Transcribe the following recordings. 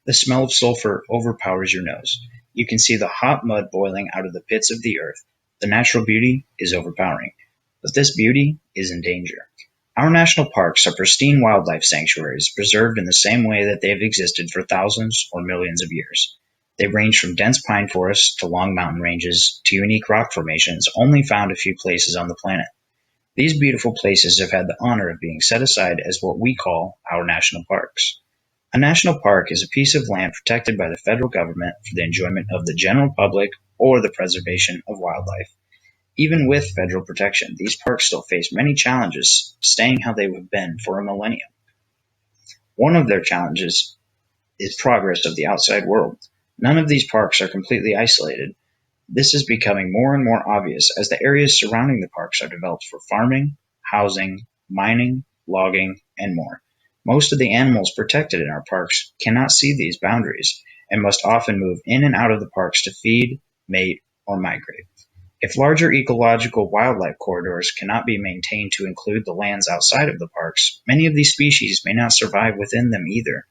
The smell of sulfur overpowers your nose. You can see the hot mud boiling out of the pits of the earth. The natural beauty is overpowering. But this beauty is in danger. Our national parks are pristine wildlife sanctuaries preserved in the same way that they have existed for thousands or millions of years. They range from dense pine forests to long mountain ranges to unique rock formations only found a few places on the planet. These beautiful places have had the honor of being set aside as what we call our national parks. A national park is a piece of land protected by the federal government for the enjoyment of the general public or the preservation of wildlife. Even with federal protection, these parks still face many challenges, staying how they have been for a millennium. One of their challenges is progress of the outside world. None of these parks are completely isolated. This is becoming more and more obvious as the areas surrounding the parks are developed for farming, housing, mining, logging, and more. Most of the animals protected in our parks cannot see these boundaries and must often move in and out of the parks to feed, mate, or migrate. If larger ecological wildlife corridors cannot be maintained to include the lands outside of the parks, many of these species may not survive within them either.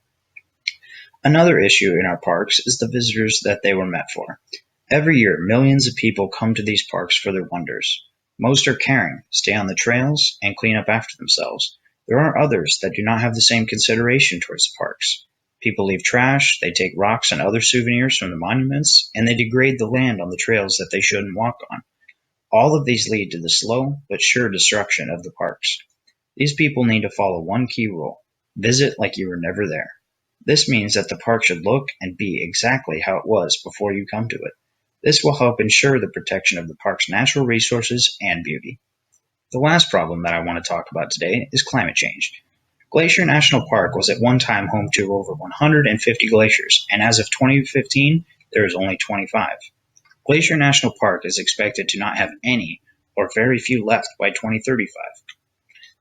Another issue in our parks is the visitors that they were meant for. Every year, millions of people come to these parks for their wonders. Most are caring, stay on the trails, and clean up after themselves. There are others that do not have the same consideration towards the parks. People leave trash, they take rocks and other souvenirs from the monuments, and they degrade the land on the trails that they shouldn't walk on. All of these lead to the slow but sure destruction of the parks. These people need to follow one key rule: visit like you were never there. This means that the park should look and be exactly how it was before you come to it. This will help ensure the protection of the park's natural resources and beauty. The last problem that I want to talk about today is climate change. Glacier National Park was at one time home to over 150 glaciers, and as of 2015, there is only 25. Glacier National Park is expected to not have any or very few left by 2035.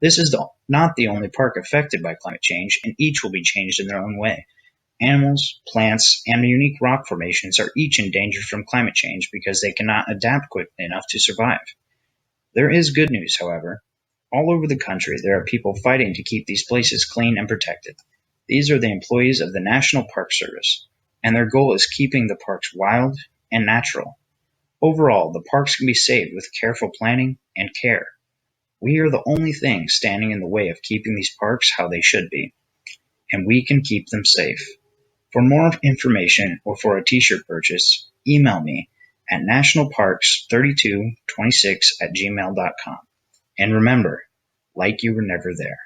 This is not the only park affected by climate change, and each will be changed in their own way. Animals, plants, and unique rock formations are each endangered from climate change because they cannot adapt quickly enough to survive. There is good news, however. All over the country, there are people fighting to keep these places clean and protected. These are the employees of the National Park Service, and their goal is keeping the parks wild and natural. Overall, the parks can be saved with careful planning and care. We are the only thing standing in the way of keeping these parks how they should be, and we can keep them safe. For more information or for a t-shirt purchase, email me at nationalparks3226@gmail.com. And remember, like you were never there.